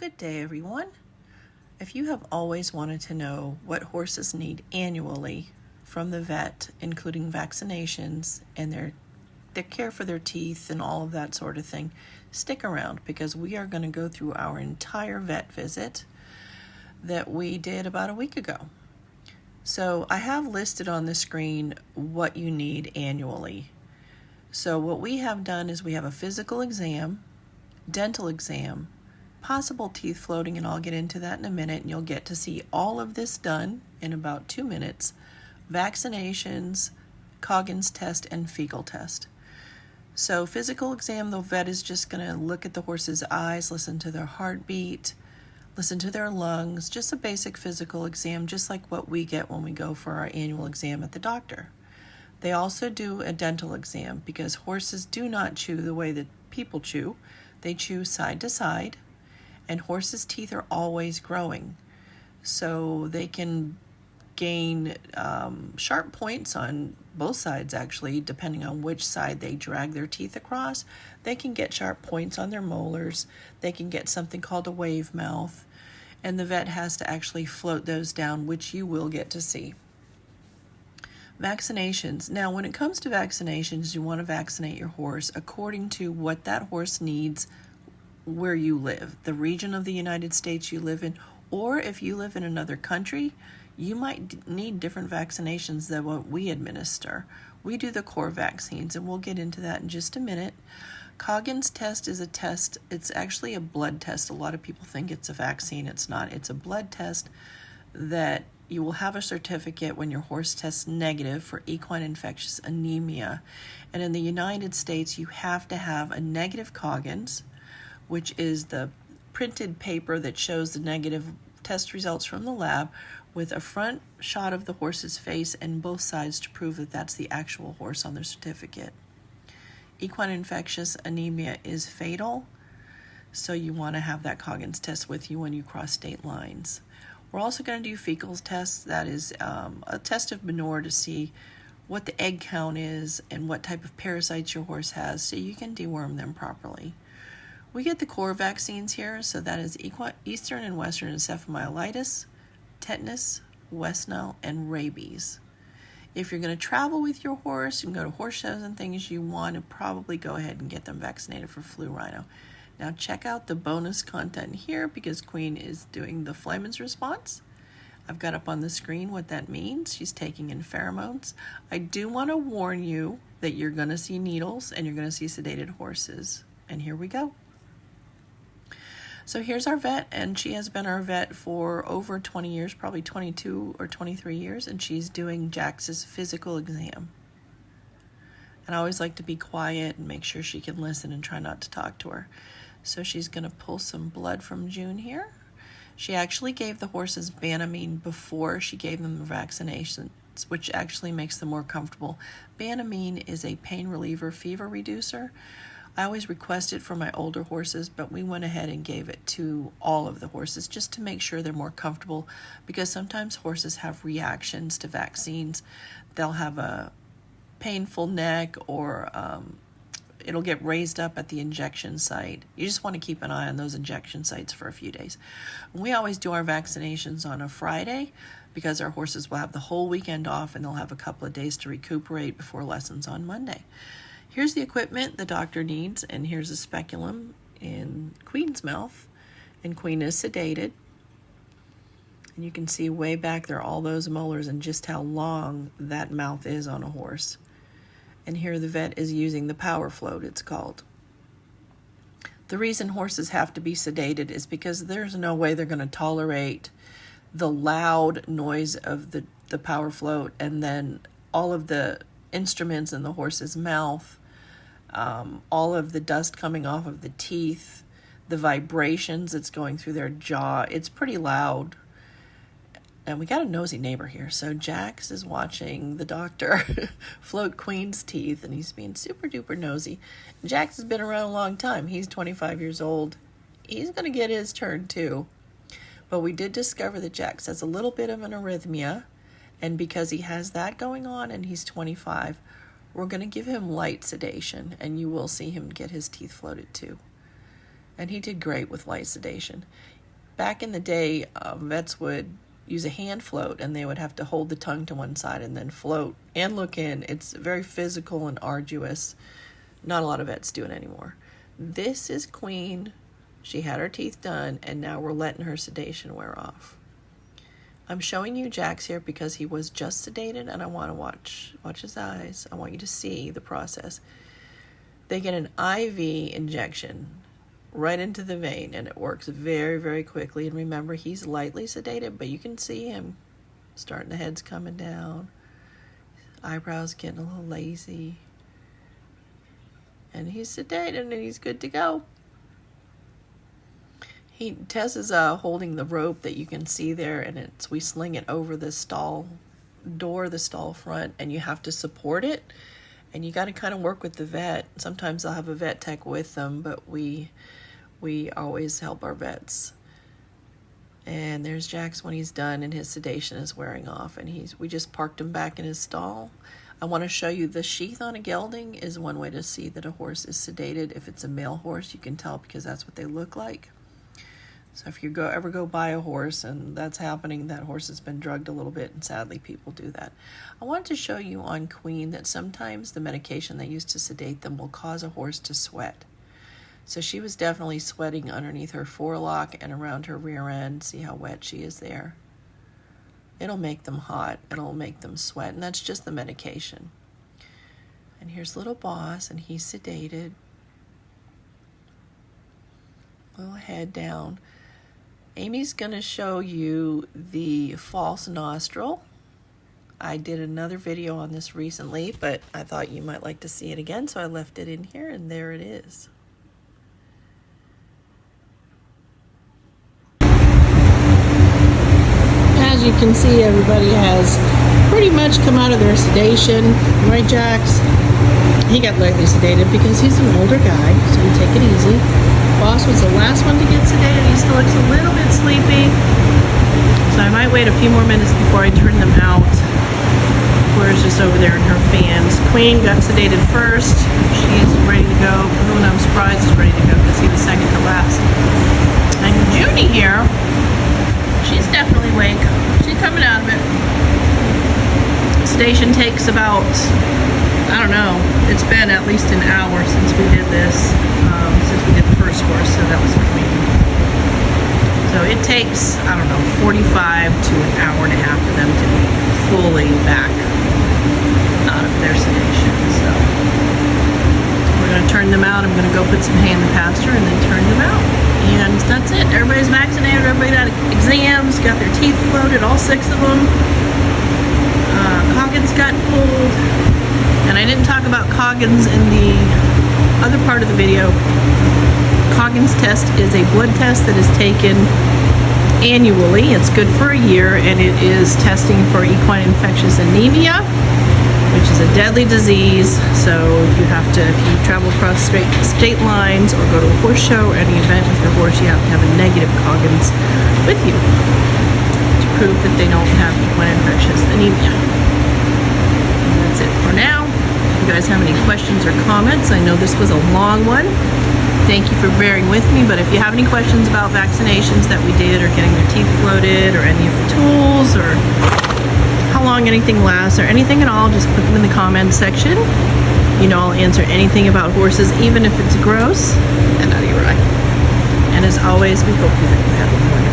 Good day, everyone. If you have always wanted to know what horses need annually from the vet, including vaccinations and their care for their teeth and all of that sort of thing, stick around because we are going to go through our entire vet visit that we did about a week ago. So I have listed on the screen what you need annually. So what we have done is we have a physical exam, dental exam, possible teeth floating, and I'll get into that in a minute, and you'll get to see all of this done in about 2 minutes. Vaccinations, Coggins test, and fecal test. So physical exam, the vet is just going to look at the horse's eyes, listen to their heartbeat, listen to their lungs, just a basic physical exam, just like what we get when we go for our annual exam at the doctor. They also do a dental exam because horses do not chew the way that people chew. They chew side to side, and horses' teeth are always growing. So they can gain sharp points on both sides, actually, depending on which side they drag their teeth across. They can get sharp points on their molars. They can get something called a wave mouth, and the vet has to actually float those down, which you will get to see. Vaccinations. Now, when it comes to vaccinations, you want to vaccinate your horse according to what that horse needs where you live, the region of the United States you live in, or if you live in another country, you might need different vaccinations than what we administer. We do the core vaccines, and we'll get into that in just a minute. Coggins test is a test. It's actually a blood test. A lot of people think it's a vaccine. It's not. It's a blood test that you will have a certificate when your horse tests negative for equine infectious anemia. And in the United States, you have to have a negative Coggins, which is the printed paper that shows the negative test results from the lab with a front shot of the horse's face and both sides to prove that that's the actual horse on their certificate. Equine infectious anemia is fatal, so you want to have that Coggins test with you when you cross state lines. We're also going to do fecal tests. That is a test of manure to see what the egg count is and what type of parasites your horse has so you can deworm them properly. We get the core vaccines here, so that is Eastern and Western encephalomyelitis, tetanus, West Nile, and rabies. If you're going to travel with your horse, you can go to horseshoes and things, you want to probably go ahead and get them vaccinated for flu rhino. Now check out the bonus content here because Queen is doing the Flyman's response. I've got up on the screen what that means. She's taking in pheromones. I do want to warn you that you're going to see needles and you're going to see sedated horses. And here we go. So here's our vet, and she has been our vet for over 20 years, probably 22 or 23 years, and she's doing Jax's physical exam. And I always like to be quiet and make sure she can listen and try not to talk to her. So she's going to pull some blood from June here. She actually gave the horses Banamine before she gave them the vaccinations, which actually makes them more comfortable. Banamine is a pain reliever, fever reducer. I always request it for my older horses, but we went ahead and gave it to all of the horses just to make sure they're more comfortable, because sometimes horses have reactions to vaccines. They'll have a painful neck, or it'll get raised up at the injection site. You just want to keep an eye on those injection sites for a few days. We always do our vaccinations on a Friday because our horses will have the whole weekend off and they'll have a couple of days to recuperate before lessons on Monday. Here's the equipment the doctor needs, and here's a speculum in Queen's mouth, and Queen is sedated. And you can see way back there all those molars and just how long that mouth is on a horse. And here the vet is using the power float, it's called. The reason horses have to be sedated is because there's no way they're going to tolerate the loud noise of the power float, and then all of the instruments in the horse's mouth, all of the dust coming off of the teeth, the vibrations that's going through their jaw. It's pretty loud. And we got a nosy neighbor here. So Jax is watching the doctor float Queen's teeth, and he's being super duper nosy. Jax has been around a long time. He's 25 years old. He's going to get his turn too. But we did discover that Jax has a little bit of an arrhythmia. And because he has that going on and he's 25, we're going to give him light sedation, and you will see him get his teeth floated too. and he did great with light sedation. Back in the day, vets would use a hand float, and they would have to hold the tongue to one side and then float and look in. It's very physical and arduous. Not a lot of vets do it anymore. This is Queen. She had her teeth done, and now we're letting her sedation wear off. I'm showing you Jax here because he was just sedated, and I want to watch his eyes. I want you to see the process. They get an IV injection right into the vein, and it works very, very quickly. And remember, he's lightly sedated, but you can see him starting, the head's coming down, eyebrows getting a little lazy, and he's sedated and he's good to go. Tess is holding the rope that you can see there, and we sling it over the stall door, the stall front, and you have to support it, and you got to kind of work with the vet. Sometimes I'll have a vet tech with them, but we always help our vets. And there's Jax when he's done and his sedation is wearing off, and we just parked him back in his stall. I want to show you the sheath on a gelding is one way to see that a horse is sedated. If it's a male horse, you can tell because that's what they look like. So if you ever go buy a horse and that's happening, that horse has been drugged a little bit, and sadly people do that. I wanted to show you on Queen that sometimes the medication they use to sedate them will cause a horse to sweat. So she was definitely sweating underneath her forelock and around her rear end. See how wet she is there? It'll make them hot. It'll make them sweat, and that's just the medication. And here's little Boss, and he's sedated. Little head down. Amy's going to show you the false nostril. I did another video on this recently, but I thought you might like to see it again, so I left it in here, and there it is. As you can see, everybody has pretty much come out of their sedation. Right, Jax? He got lightly sedated because he's an older guy, so you take it easy. Boss was the last one to get sedated. He still looks a little bit sleepy, so I might wait a few more minutes before I turn them out. Claire's just over there in her fans. Queen got sedated first. She's ready to go. Everyone I'm surprised is ready to go because he was second to last. And Junie here, she's definitely awake. She's coming out of it. Sedation takes about, I don't know, it's been at least an hour since we did this, since we did the first course, so that was Queen. So it takes, I don't know, 45 to an hour and a half for them to be fully back out of their sedation. So we're going to turn them out. I'm going to go put some hay in the pasture and then turn them out. And that's it. Everybody's vaccinated. Everybody got exams, got their teeth floated, all 6 of them. Coggins got pulled. And I didn't talk about Coggins in the other part of the video. Coggins test is a blood test that is taken annually. It's good for a year, and it is testing for equine infectious anemia, which is a deadly disease. So you have to, if you travel across state lines or go to a horse show or any event with your horse, you have to have a negative Coggins with you to prove that they don't have equine infectious anemia. And that's it for now. If you guys have any questions or comments, I know this was a long one. Thank you for bearing with me, but if you have any questions about vaccinations that we did, or getting their teeth floated, or any of the tools, or how long anything lasts, or anything at all, just put them in the comments section. You know, I'll answer anything about horses, even if it's gross and out of your eye. And as always, we hope you have a wonderful